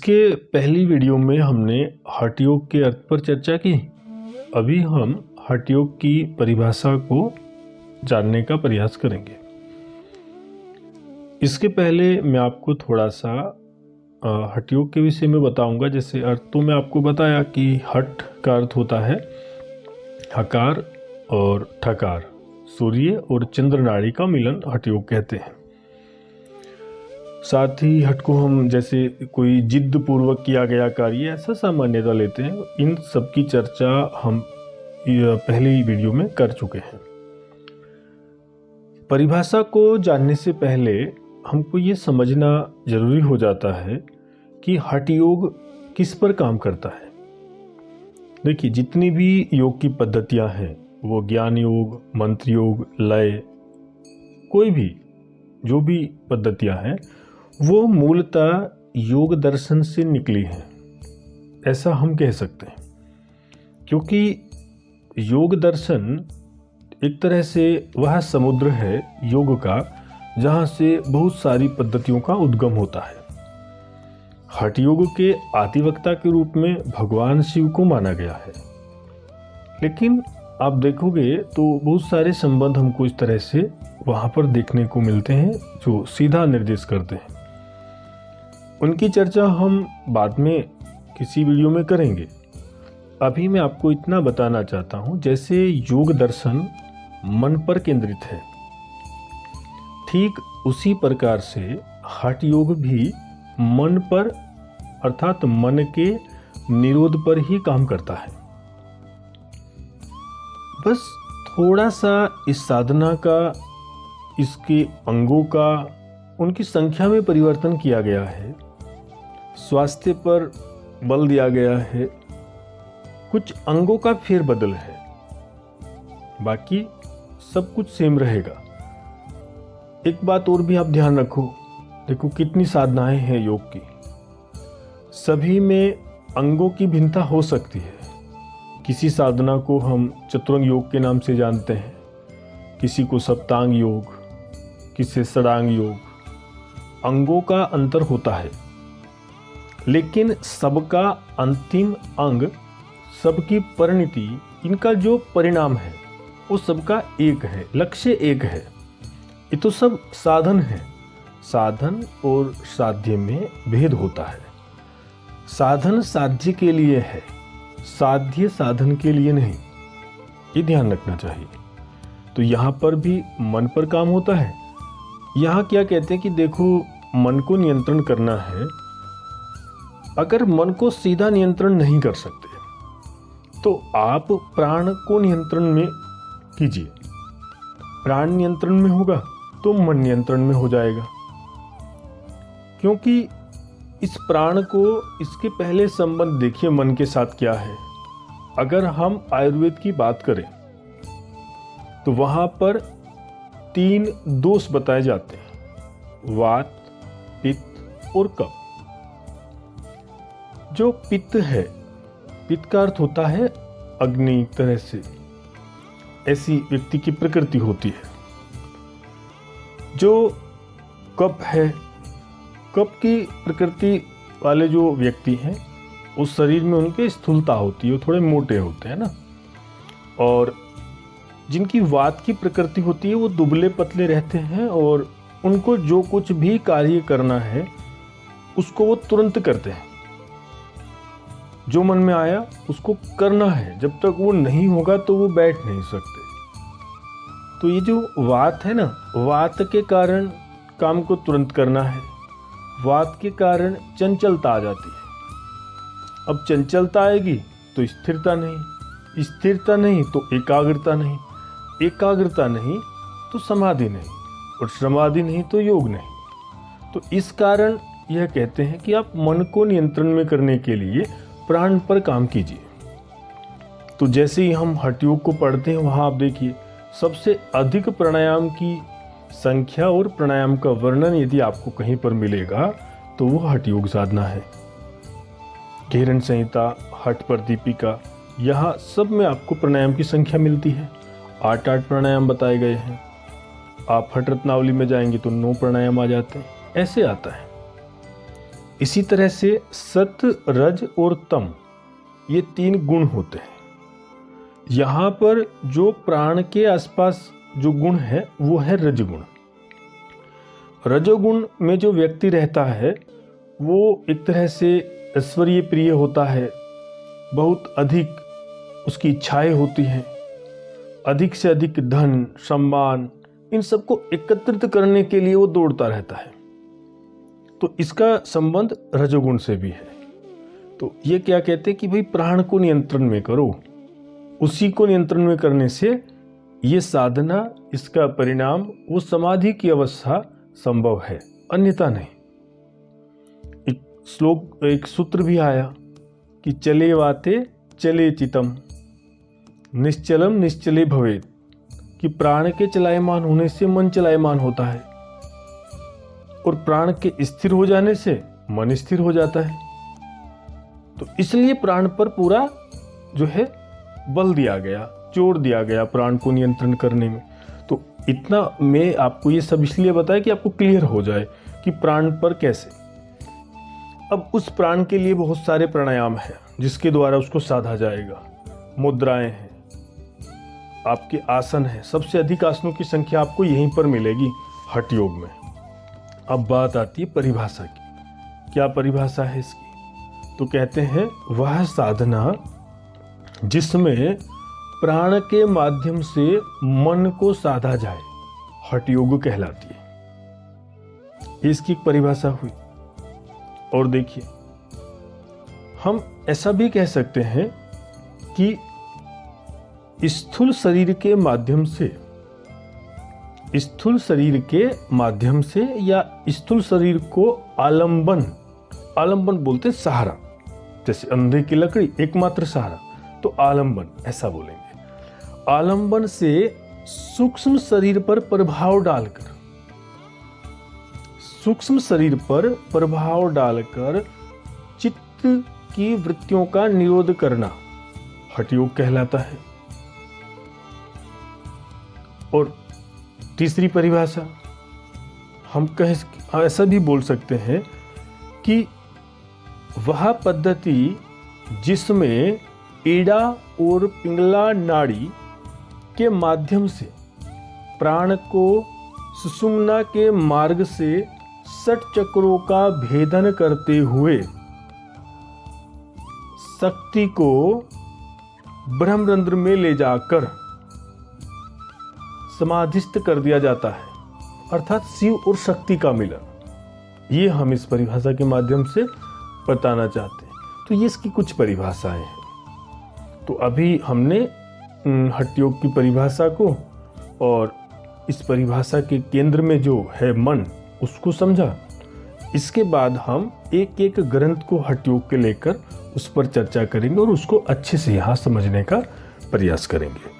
इसके पहली वीडियो में हमने हठ योग के अर्थ पर चर्चा की। अभी हम हठ योग की परिभाषा को जानने का प्रयास करेंगे। इसके पहले मैं आपको थोड़ा सा हठ योग के विषय में बताऊंगा। जैसे अर्थ तो मैं आपको बताया कि हठ का अर्थ होता है हकार और ठकार, सूर्य और चंद्र नाड़ी का मिलन हठ योग कहते हैं। साथ ही हठ को हम जैसे कोई जिद्द पूर्वक किया गया कार्य ऐसा सामान्यता लेते हैं। इन सब की चर्चा हम पहले ही वीडियो में कर चुके हैं। परिभाषा को जानने से पहले हमको ये समझना जरूरी हो जाता है कि हठ योग किस पर काम करता है। देखिए, जितनी भी योग की पद्धतियां हैं, वो ज्ञान योग, मंत्र योग, लय, कोई भी जो भी पद्धतियां हैं, वो मूलतः योग दर्शन से निकली हैं, ऐसा हम कह सकते हैं। क्योंकि योग दर्शन एक तरह से वह समुद्र है योग का, जहाँ से बहुत सारी पद्धतियों का उद्गम होता है। हठ योग के आदिवक्ता के रूप में भगवान शिव को माना गया है, लेकिन आप देखोगे तो बहुत सारे संबंध हमको इस तरह से वहाँ पर देखने को मिलते हैं जो सीधा निर्देश करते हैं। उनकी चर्चा हम बाद में किसी वीडियो में करेंगे। अभी मैं आपको इतना बताना चाहता हूँ, जैसे योग दर्शन मन पर केंद्रित है, ठीक उसी प्रकार से हठ योग भी मन पर अर्थात मन के निरोध पर ही काम करता है। बस थोड़ा सा इस साधना का, इसके अंगों का, उनकी संख्या में परिवर्तन किया गया है, स्वास्थ्य पर बल दिया गया है, कुछ अंगों का फेरबदल है, बाकी सब कुछ सेम रहेगा। एक बात और भी आप ध्यान रखो, देखो कितनी साधनाएं हैं योग की, सभी में अंगों की भिन्नता हो सकती है। किसी साधना को हम चतुरंग योग के नाम से जानते हैं, किसी को सप्तांग योग, किसी षडांग योग। अंगों का अंतर होता है, लेकिन सबका अंतिम अंग, सबकी परिणति, इनका जो परिणाम है वो सबका एक है, लक्ष्य एक है। ये तो सब साधन है। साधन और साध्य में भेद होता है। साधन साध्य के लिए है, साध्य साधन के लिए नहीं, ये ध्यान रखना चाहिए। तो यहाँ पर भी मन पर काम होता है। यहाँ क्या कहते हैं कि देखो, मन को नियंत्रण करना है। अगर मन को सीधा नियंत्रण नहीं कर सकते तो आप प्राण को नियंत्रण में कीजिए। प्राण नियंत्रण में होगा तो मन नियंत्रण में हो जाएगा। क्योंकि इस प्राण को, इसके पहले संबंध देखिए मन के साथ क्या है। अगर हम आयुर्वेद की बात करें तो वहां पर 3 दोष बताए जाते हैं, वात, पित्त और कफ। जो पित्त है, पित्त का अर्थ होता है अग्नि, एक तरह से ऐसी व्यक्ति की प्रकृति होती है। जो कफ है, कफ की प्रकृति वाले जो व्यक्ति हैं, उस शरीर में उनके स्थूलता होती है, वो थोड़े मोटे होते हैं ना। और जिनकी वात की प्रकृति होती है वो दुबले पतले रहते हैं, और उनको जो कुछ भी कार्य करना है उसको वो तुरंत करते हैं। जो मन में आया उसको करना है, जब तक वो नहीं होगा तो वो बैठ नहीं सकते। तो ये जो वात है ना, वात के कारण काम को तुरंत करना है, वात के कारण चंचलता आ जाती है। अब चंचलता आएगी तो स्थिरता नहीं, स्थिरता नहीं तो एकाग्रता नहीं, एकाग्रता नहीं तो समाधि नहीं, और समाधि नहीं तो योग नहीं। तो इस कारण यह कहते हैं कि आप मन को नियंत्रण में करने के लिए प्राण पर काम कीजिए। तो जैसे ही हम हठ योग को पढ़ते हैं, वहाँ आप देखिए सबसे अधिक प्राणायाम की संख्या और प्राणायाम का वर्णन यदि आपको कहीं पर मिलेगा तो वो हठ योग साधना है। घेरन संहिता, हठ प्रदीपिका, यहाँ सब में आपको प्राणायाम की संख्या मिलती है। 8 प्राणायाम बताए गए हैं। आप हठ रत्नावली में जाएंगे तो 9 प्राणायाम आ जाते हैं, ऐसे आता है। इसी तरह से सत, रज और तम ये 3 गुण होते हैं। यहाँ पर जो प्राण के आसपास जो गुण है वो है रजगुण। रजोगुण में जो व्यक्ति रहता है वो एक तरह से ऐश्वर्य प्रिय होता है, बहुत अधिक उसकी इच्छाएं होती हैं, अधिक से अधिक धन, सम्मान, इन सबको एकत्रित करने के लिए वो दौड़ता रहता है। तो इसका संबंध रजोगुण से भी है। तो ये क्या कहते हैं कि भाई प्राण को नियंत्रण में करो, उसी को नियंत्रण में करने से ये साधना, इसका परिणाम वो समाधि की अवस्था संभव है, अन्यथा नहीं। एक सूत्र भी आया कि चले वाते चले चितम, निश्चलम निश्चले भवेत, कि प्राण के चलायमान होने से मन चलायमान होता है और प्राण के स्थिर हो जाने से मन स्थिर हो जाता है। तो इसलिए प्राण पर पूरा जो है बल दिया गया, जोर दिया गया प्राण को नियंत्रण करने में। तो इतना मैं आपको ये सब इसलिए बताया कि आपको क्लियर हो जाए कि प्राण पर कैसे। अब उस प्राण के लिए बहुत सारे प्राणायाम हैं जिसके द्वारा उसको साधा जाएगा। मुद्राएं हैं, आपके आसन हैं, सबसे अधिक आसनों की संख्या आपको यहीं पर मिलेगी हठ योग में। अब बात आती है परिभाषा की। क्या परिभाषा है इसकी? तो कहते हैं वह साधना जिसमें प्राण के माध्यम से मन को साधा जाए, हठ योग कहलाती है। इसकी एक परिभाषा हुई। और देखिए, हम ऐसा भी कह सकते हैं कि स्थूल शरीर के माध्यम से, स्थूल शरीर के माध्यम से या स्थूल शरीर को आलंबन, आलंबन बोलते सहारा, जैसे अंधे की लकड़ी एकमात्र सहारा, तो आलंबन ऐसा बोलेंगे। आलंबन से सूक्ष्म शरीर पर प्रभाव डालकर, सूक्ष्म शरीर पर प्रभाव डालकर चित्त की वृत्तियों का निरोध करना हठ योग कहलाता है। और तीसरी परिभाषा हम ऐसा भी बोल सकते हैं कि वह पद्धति जिसमें एड़ा और पिंगला नाड़ी के माध्यम से प्राण को सुषुम्ना के मार्ग से 60 चक्रों का भेदन करते हुए शक्ति को ब्रह्मरंध्र में ले जाकर समाधिस्थ कर दिया जाता है, अर्थात शिव और शक्ति का मिलन। ये हम इस परिभाषा के माध्यम से बताना चाहते हैं। तो ये इसकी कुछ परिभाषाएं हैं। तो अभी हमने हठ योग की परिभाषा को और इस परिभाषा के केंद्र में जो है मन, उसको समझा। इसके बाद हम एक एक ग्रंथ को हठ योग के लेकर उस पर चर्चा करेंगे और उसको अच्छे से यहाँ समझने का प्रयास करेंगे।